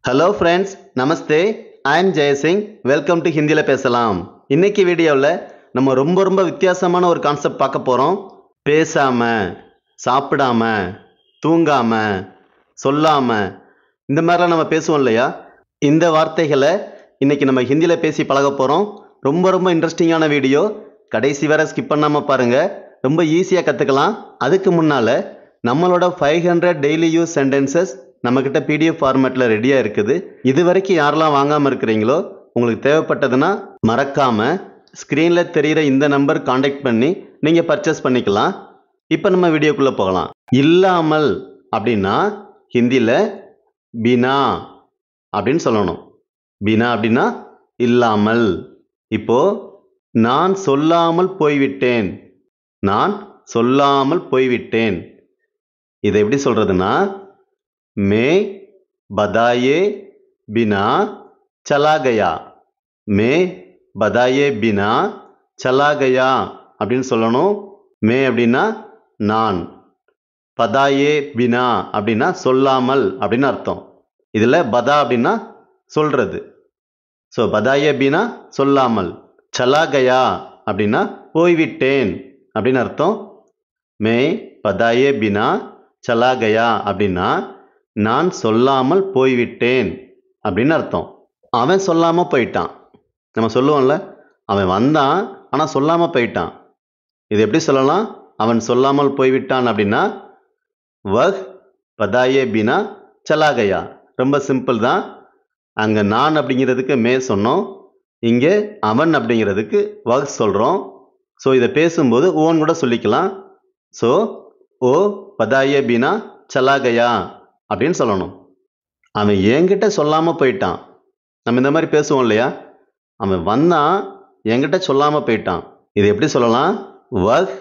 Hello friends, நமஸ்தே. I am Jayasingh. Welcome to ஹிந்தியில் பேசலாம். இன்னைக்கு வீடியோவில் நம்ம ரொம்ப வித்தியாசமான ஒரு கான்செப்ட் பார்க்க போகிறோம். பேசாமல், சாப்பிடாமல், தூங்காமல், சொல்லாமல், இந்த மாதிரிலாம் நம்ம பேசுவோம் இல்லையா? இந்த வார்த்தைகளை இன்னைக்கு நம்ம ஹிந்தியில் பேசி பழக போகிறோம். ரொம்ப இன்ட்ரெஸ்டிங்கான வீடியோ. கடைசி வரை ஸ்கிப் பண்ணாமல் பாருங்கள். ரொம்ப ஈஸியாக கற்றுக்கலாம். அதுக்கு முன்னால் நம்மளோட 500 டெய்லி யூஸ் சென்டென்சஸ் நம்மக்கிட்ட பிடிஎஃப் ஃபார்மேட்டில் ரெடியாக இருக்குது. இது வரைக்கும் யாரெல்லாம் வாங்காமல் இருக்கிறீங்களோ, உங்களுக்கு தேவைப்பட்டதுன்னா மறக்காமல் ஸ்க்ரீனில் தெரிகிற இந்த நம்பர் காண்டாக்ட் பண்ணி நீங்கள் பர்ச்சேஸ் பண்ணிக்கலாம். இப்போ நம்ம வீடியோக்குள்ளே போகலாம். இல்லாமல் அப்படின்னா ஹிந்தியில் பினா அப்படின்னு சொல்லணும். பினா அப்படின்னா இல்லாமல். இப்போது நான் சொல்லாமல் போய்விட்டேன். நான் சொல்லாமல் போய்விட்டேன். இதை எப்படி சொல்கிறதுனா, मैं बताए बिना चला गया. मैं बताए बिना चला गया அப்படின்னு சொல்லணும். மே அப்படின்னா நான், பதாயே பினா அப்படின்னா சொல்லாமல் அப்படின்னு அர்த்தம். இதில் பதா அப்படின்னா சொல்றது. ஸோ பதாயே பினா சொல்லாமல், சலா கயா அப்படின்னா போய்விட்டேன் அப்படின்னு அர்த்தம். மே பதாயே பினா சலா கயா அப்படின்னா நான் சொல்லாமல் போய்விட்டேன் அப்படின்னு அர்த்தம். அவன் சொல்லாமல் போயிட்டான். நம்ம சொல்லுவோம்ல, அவன் வந்தான் ஆனால் சொல்லாமல் போயிட்டான். இது எப்படி சொல்லலாம்? அவன் சொல்லாமல் போய்விட்டான் அப்படின்னா வஹ் பதாயே பினா சலா கயா. ரொம்ப சிம்பிள் தான். அங்கே நான் அப்படிங்கிறதுக்கு மே சொன்னோம், இங்கே அவன் அப்படிங்கிறதுக்கு வஹ் சொல்கிறோம். ஸோ இதை பேசும்போது ஓன் கூட சொல்லிக்கலாம். ஸோ ஓ பதாயே பினா சலா கயா அப்படின்னு சொல்லணும். அவன் என்கிட்ட சொல்லாமல் போயிட்டான். நம்ம இந்த மாதிரி பேசுவோம் இல்லையா? அவன் வந்தான், என்கிட்ட சொல்லாமல் போயிட்டான். இது எப்படி சொல்லலாம்? வஹ்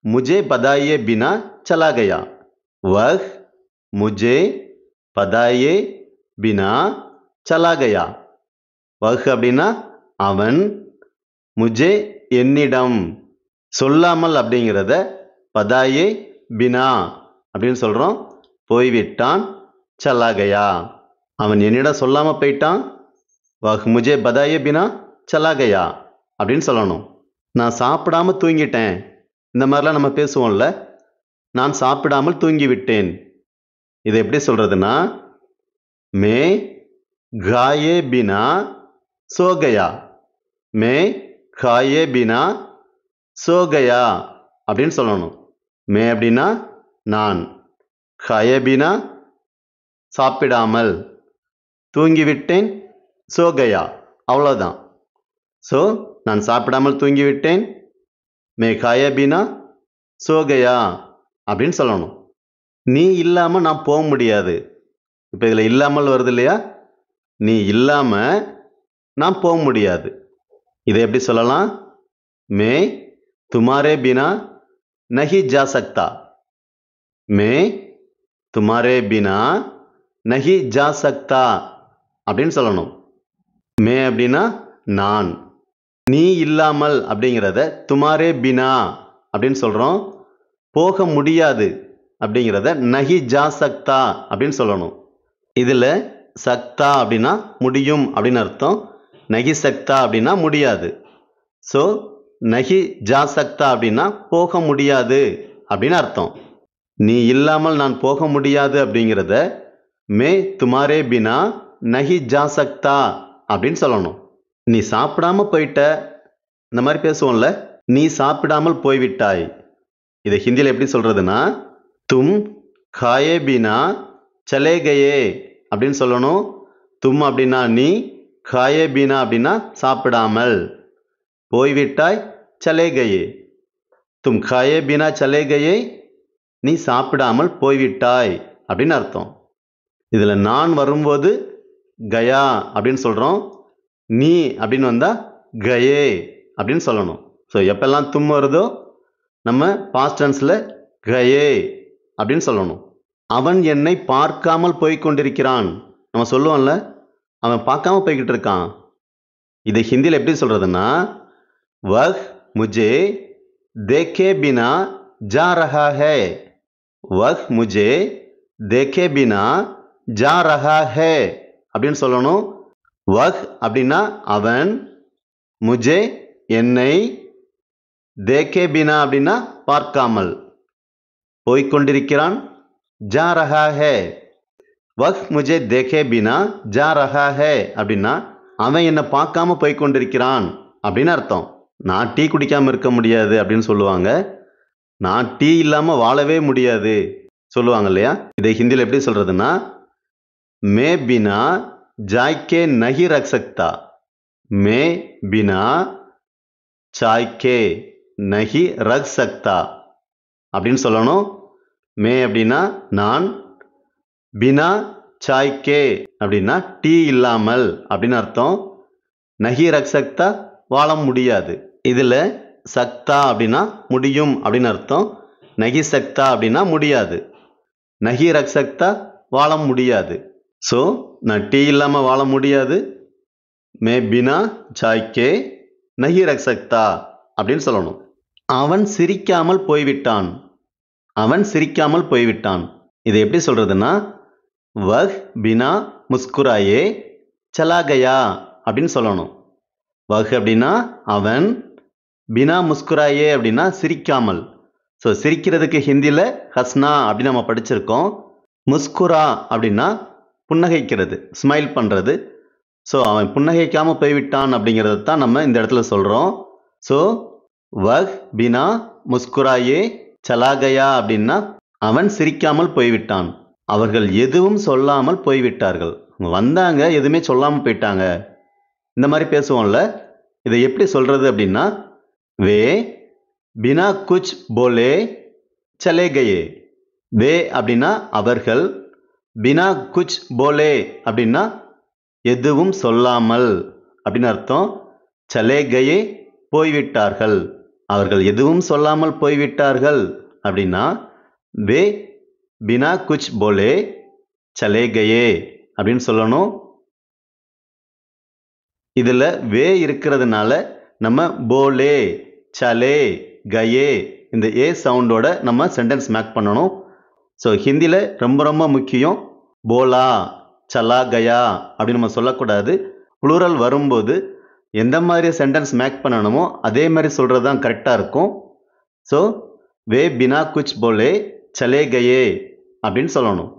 முஜே பதாயே பினா சலா கயா. வஹ் முஜே பதாயே பினா சலா கயா. வஹ் அப்படின்னா அவன், முஜே என்னிடம், சொல்லாமல் அப்படிங்கிறத பதாயே பினா அப்படின்னு சொல்கிறோம். போய்விட்டான், சலா கயா. அவன் என்னிடம் சொல்லாமல் போயிட்டான். வஹ் முஜே பதாயே பினா சலா கயா அப்படின்னு சொல்லணும். நான் சாப்பிடாமல் தூங்கிட்டேன். இந்த மாதிரிலாம் நம்ம பேசுவோம்ல. நான் சாப்பிடாமல் தூங்கிவிட்டேன். இதை எப்படி சொல்கிறதுனா, மே காயே பினா சோ கயா. மே காயே பினா சோ கயா அப்படின்னு சொல்லணும். மே அப்படின்னா நான், காயே பினா சாப்பிடாமல், தூங்கிவிட்டேன், சோ கயா அவ்வளோதான். ஸோ நான் சாப்பிடாமல் தூங்கிவிட்டேன், மே காயே பினா சோ கயா அப்படின்னு சொல்லணும். நீ இல்லாமல் நான் போக முடியாது. இப்போ இதில் இல்லாமல் வருது இல்லையா? நீ இல்லாமல் நான் போக முடியாது. இதை எப்படி சொல்லலாம்? மே துமாரே பினா நஹி ஜா சக்தா. மே துமாரே பினா நஹி ஜா சக்தா அப்படின்னு சொல்லணும். மே அப்படின்னா நான், நீ இல்லாமல் அப்படிங்கிறத துமாரே பினா அப்படின்னு சொல்கிறோம். போக முடியாது அப்படிங்கிறத நஹி ஜா சக்தா அப்படின்னு சொல்லணும். இதில் சக்தா அப்படின்னா முடியும் அப்படின்னு அர்த்தம். நஹி சக்தா அப்படின்னா முடியாது. ஸோ நஹி ஜா சக்தா அப்படின்னா போக முடியாது அப்படின்னு அர்த்தம். நீ இல்லாமல் நான் போக முடியாது அப்படிங்கிறத மே துமாரே பினா நஹி ஜா சக்தா அப்படின்னு சொல்லணும். நீ சாப்பிடாமல் போயிட்ட, இந்த மாதிரி பேசுவோம்ல. நீ சாப்பிடாமல் போய்விட்டாய். இதை ஹிந்தியில் எப்படி சொல்கிறதுனா, தும் காயே பினா சலே கயே அப்படின்னு சொல்லணும். தும் அப்படின்னா நீ, காயே பினா அப்படின்னா சாப்பிடாமல், போய்விட்டாய், சலே கயே. தும் காயே பினா சலே கயே, நீ சாப்பிடாமல் போய்விட்டாய் அப்படின்னு அர்த்தம். இதில் நான் வரும்போது கயா அப்படின்னு சொல்கிறோம். நீ அப்படின்னு வந்தால் கயே அப்படின்னு சொல்லணும். ஸோ எப்பெல்லாம் தும் வருதோ நம்ம பாஸ்ட் டென்ஸில் கயே அப்படின்னு சொல்லணும். அவன் என்னை பார்க்காமல் போய்கொண்டிருக்கிறான். நம்ம சொல்லுவோம்ல, அவன் பார்க்காம போய்கிட்டு இருக்கான். இதை ஹிந்தியில் எப்படி சொல்கிறதுனா, வஹ் முஜே தேக்கே பினா ஜா ரஹா ஹை. वह मुझे देखे बिना जा रहा है அப்படின்னு சொல்லணும். வஹ் அப்படின்னா அவன், முஜே என்னை, தேக்கே பினா அப்படின்னா பார்க்காமல், போய்கொண்டிருக்கிறான். ஜா ரஹா ஹே, வஹ் முஜே தேக்கே பினா ஜா ரஹா ஹே அப்படின்னா அவன் என்னை பார்க்காம போய்கொண்டிருக்கிறான் அப்படின்னு அர்த்தம். நான் டீ குடிக்காம இருக்க முடியாது அப்படின்னு சொல்லுவாங்க. நான் டீ இல்லாம வாழவே முடியாது சொல்லுவாங்க இல்லையா? இதை ஹிந்தியில் எப்படி சொல்றதுன்னா, மே பினா ஜாய்கே நஹி ரக் சக்தா, மே பினா சாய்கே நஹி ரக் சக்தா அப்படின்னு சொல்லணும். மே அப்படின்னா நான், பினா சாய்கே அப்படின்னா டீ இல்லாமல் அப்படின்னு அர்த்தம். நஹி ரக் சக்தா வாழ முடியாது. இதில் சக்தா அப்படின்னா முடியும் அப்படின்னு அர்த்தம். நஹி சக்தா அப்படின்னா முடியாது. நஹி ரக் சக்தா வாழ முடியாது. ஸோ நான் டீ இல்லாமல் வாழ முடியாது. மே பினா சாய்கே நஹி ரக் சக்தா அப்படின்னு சொல்லணும். அவன் சிரிக்காமல் போய்விட்டான், அவன் சிரிக்காமல் போய்விட்டான். இதை எப்படி சொல்றதுன்னா, வஹ் பினா முஸ்குராயே சலா கயா அப்படின்னு சொல்லணும். வஹ் அப்படின்னா அவன், பினா முஸ்குராயே அப்படின்னா சிரிக்காமல். ஸோ சிரிக்கிறதுக்கு ஹிந்தியில் ஹஸ்னா அப்படின்னு நம்ம படிச்சிருக்கோம். முஸ்குரா அப்படின்னா புன்னகைக்கிறது, ஸ்மைல் பண்ணுறது. ஸோ அவன் புன்னகைக்காமல் போய்விட்டான் அப்படிங்கிறத தான் நம்ம இந்த இடத்துல சொல்கிறோம். ஸோ வஹ் பினா முஸ்குராயே சலா கயா அப்படின்னா அவன் சிரிக்காமல் போய்விட்டான். அவர்கள் எதுவும் சொல்லாமல் போய்விட்டார்கள். வந்தாங்க, எதுவுமே சொல்லாமல் போயிட்டாங்க. இந்த மாதிரி பேசுவோம்ல, இதை எப்படி சொல்றது அப்படின்னா, வே பினா குச் போலே சலே கயே. வே அப்படின்னா அவர்கள், பினா குச் போலே அப்படின்னா எதுவும் சொல்லாமல் அப்படின்னு அர்த்தம். சலே கயே போய்விட்டார்கள். அவர்கள் எதுவும் சொல்லாமல் போய்விட்டார்கள் அப்படின்னா வே பினா குச் போலே சலே கயே அப்படின்னு சொல்லணும். இதில் வே இருக்கிறதுனால நம்ம போலே சலே கயே இந்த ஏ சவுண்டோட நம்ம சென்டென்ஸ் மேக் பண்ணணும். ஸோ ஹிந்தியில் ரொம்ப ரொம்ப முக்கியம், போலா சலா கயா அப்படின்னு நம்ம சொல்லக்கூடாது. ப்ளூரல் வரும்போது எந்த மாதிரி சென்டென்ஸ் மேக் பண்ணணுமோ அதே மாதிரி சொல்கிறது தான் கரெக்டாக இருக்கும். ஸோ வே பினா குச் போலே சலே கயே அப்படின்னு சொல்லணும்.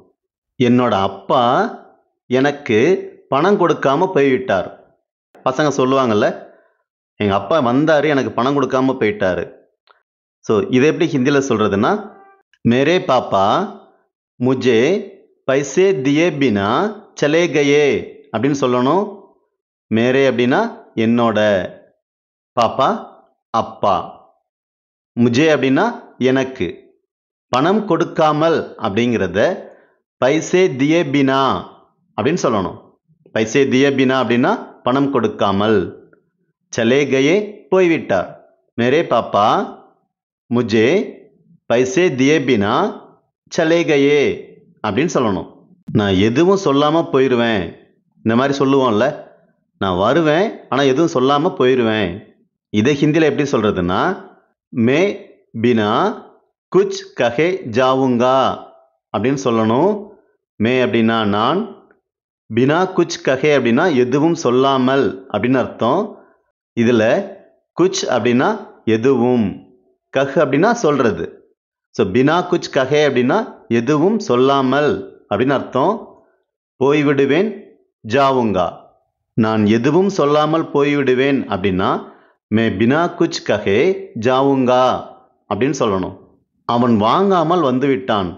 என்னோட அப்பா எனக்கு பணம் கொடுக்காம போய்விட்டார். பசங்க சொல்லுவாங்கல்ல, எங்கள் அப்பா வந்தார், எனக்கு பணம் கொடுக்காம போயிட்டார். ஸோ இதை எப்படி ஹிந்தியில் சொல்கிறதுன்னா, மேரே பாப்பா முஜே பைசே தியே பினா சலே கயே அப்படின்னு சொல்லணும். மேரே அப்படின்னா என்னோட, பாப்பா அப்பா, முஜே அப்படின்னா எனக்கு, பணம் கொடுக்காமல் அப்படிங்கிறத பைசே தியே பினா அப்படின்னு சொல்லணும். பைசே தியே பினா அப்படின்னா பணம் கொடுக்காமல். சலே கயே போய்விட்டார். மேரே பாப்பா முஜே பைசே தியே பினா சலே கயே அப்படின்னு சொல்லணும். நான் எதுவும் சொல்லாமல் போயிடுவேன், இந்த மாதிரி சொல்லுவோம்ல, நான் வருவேன் ஆனால் எதுவும் சொல்லாமல் போயிடுவேன். இதை ஹிந்தியில் எப்படி சொல்கிறதுன்னா, மே பினா குச் கஹே ஜாவுங்கா அப்படின்னு சொல்லணும். மே அப்படின்னா நான், பினா குச் கஹே அப்படின்னா எதுவும் சொல்லாமல் அப்படின்னு அர்த்தம். இதில் குச் அப்படின்னா எதுவும், கஹ் அப்படின்னா சொல்கிறது. ஸோ பினா குச் கஹே அப்படின்னா எதுவும் சொல்லாமல் அப்படின்னு அர்த்தம். போய்விடுவேன் ஜாவுங்கா, நான் எதுவும் சொல்லாமல் போய்விடுவேன் அப்படின்னா மே பினா குச் கஹே ஜாவுங்கா அப்படின்னு சொல்லணும். அவன் வாங்காமல் வந்து விட்டான்,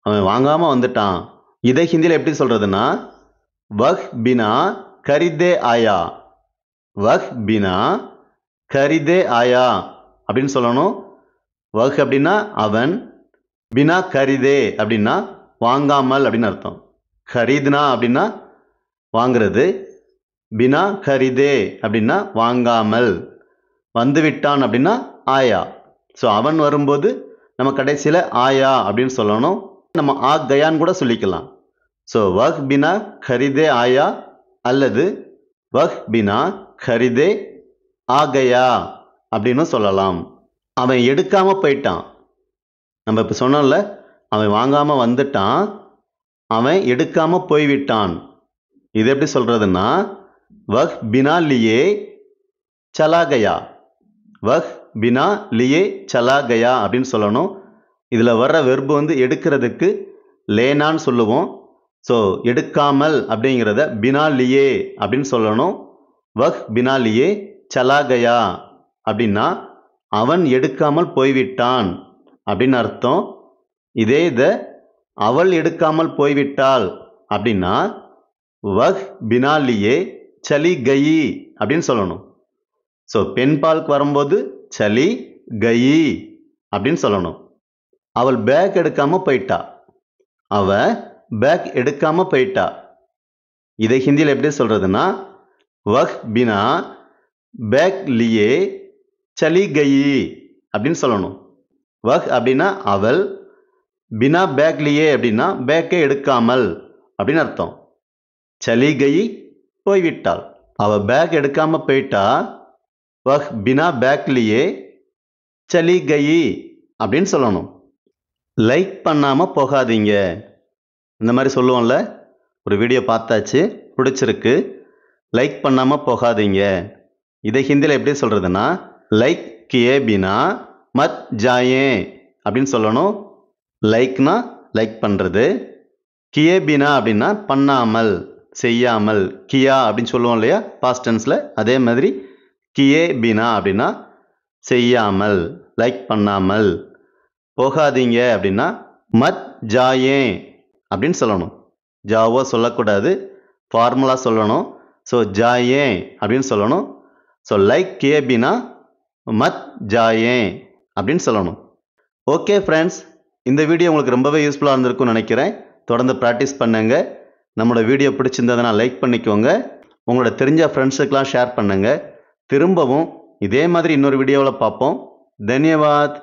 அவன் வாங்காமல் வந்துட்டான். இதை ஹிந்தியில் எப்படி சொல்கிறதுனா, வஹ் பினா கரிதே ஆயா, வஹ் பினா கரிதே ஆயா அப்படின்னு சொல்லணும். வஹ் அப்படின்னா அவன், பினா கரிதே அப்படின்னா வாங்காமல் அப்படின்னு அர்த்தம். கரீதுனா அப்படின்னா வாங்கிறது, பினா கரிதே அப்படின்னா வாங்காமல், வந்துவிட்டான் அப்படின்னா ஆயா. ஸோ அவன் வரும்போது நம்ம கடைசியில் ஆயா அப்படின்னு சொல்லணும். நம்ம ஆ கயான்னு கூட சொல்லிக்கலாம். ஸோ வஹ் பினா கரிதே ஆயா அல்லது வஹ் பினா கரிதே ஆ கயா அப்படின்னு சொல்லலாம். அவன் எடுக்காமல் போயிட்டான். நம்ம இப்போ சொன்னோம்ல, அவன் வாங்காமல் வந்துட்டான், அவன் எடுக்காமல் போய்விட்டான். இது எப்படி சொல்றதுன்னா வஹ் பினா லியே சலா கயா. வஹ் பினா லியே சலா கயா அப்படின்னு சொல்லணும். இதில் வர்ற வெர்பு வந்து எடுக்கிறதுக்கு லேனான்னு சொல்லுவோம். ஸோ எடுக்காமல் அப்படிங்கிறத பினா லியே அப்படின்னு சொல்லணும். வஹ் பினா லியே சலா கயா அப்படின்னா அவன் எடுக்காமல் போய்விட்டான் அப்படின்னு அர்த்தம். இதே இதை அவள் எடுக்காமல் போய்விட்டாள் அப்படின்னா வஹ் பினா லியே சலி கயி அப்படின்னு சொல்லணும். ஸோ பெண் பாலுக்கு வரும்போது சலி கயி அப்படின்னு சொல்லணும். அவள் பேக் எடுக்காம போயிட்டா. அவ பேக் எடுக்காம போயிட்டா. இதை ஹிந்தியில் எப்படி சொல்றதுன்னா வஹ் பினா பேக் லியே சலி கயி அப்படின்னு சொல்லணும். வஹ் அப்படின்னா அவள், பினா பேக் லியே அப்படின்னா பேக்கை எடுக்காமல் அப்படின்னு அர்த்தம். சலி கயி போய்விட்டாள். அவ பேக் எடுக்காம போயிட்டா. வஹ் பினா பேக் லியே சலி கயி அப்படின்னு சொல்லணும். லைக் பண்ணாம போகாதீங்க. இந்த மாதிரி சொல்லுவோம்ல, ஒரு வீடியோ பார்த்தாச்சு, பிடிச்சிருக்கு, லைக் பண்ணாம போகாதீங்க. இதை ஹிந்தியில் எப்படி சொல்றதுன்னா லைக் கியே பினா மத் ஜாயே அப்படின்னு சொல்லணும். லைக்னா லைக் பண்ணுறது, கியே பினா அப்படின்னா பண்ணாமல் செய்யாமல், கியா அப்படின்னு சொல்லுவோம் இல்லையா பாஸ்ட் டென்ஸில், அதே மாதிரி கியே பினா அப்படின்னா செய்யாமல், லைக் பண்ணாமல். போகாதீங்க அப்படின்னா மத் ஜாயே அப்படின்னு சொல்லணும். ஜாவோ சொல்லக்கூடாது, ஃபார்முலா சொல்லணும். ஸோ ஜாயே அப்படின்னு சொல்லணும். ஸோ லைக் கியே பினா மத் ஜாயே அப்படின்னு சொல்லணும். ஓகே ஃப்ரெண்ட்ஸ், இந்த வீடியோ உங்களுக்கு ரொம்பவே யூஸ்ஃபுல்லாக இருந்திருக்கும்னு நினைக்கிறேன். தொடர்ந்து ப்ராக்டிஸ் பண்ணுங்க. நம்மளோட வீடியோ பிடிச்சிருந்ததுன்னா லைக் பண்ணிக்கோங்க. உங்களோட தெரிஞ்ச ஃப்ரெண்ட்ஸுக்கெலாம் ஷேர் பண்ணுங்கள். திரும்பவும் இதே மாதிரி இன்னொரு வீடியோவில் பார்ப்போம். தன்யவாத்.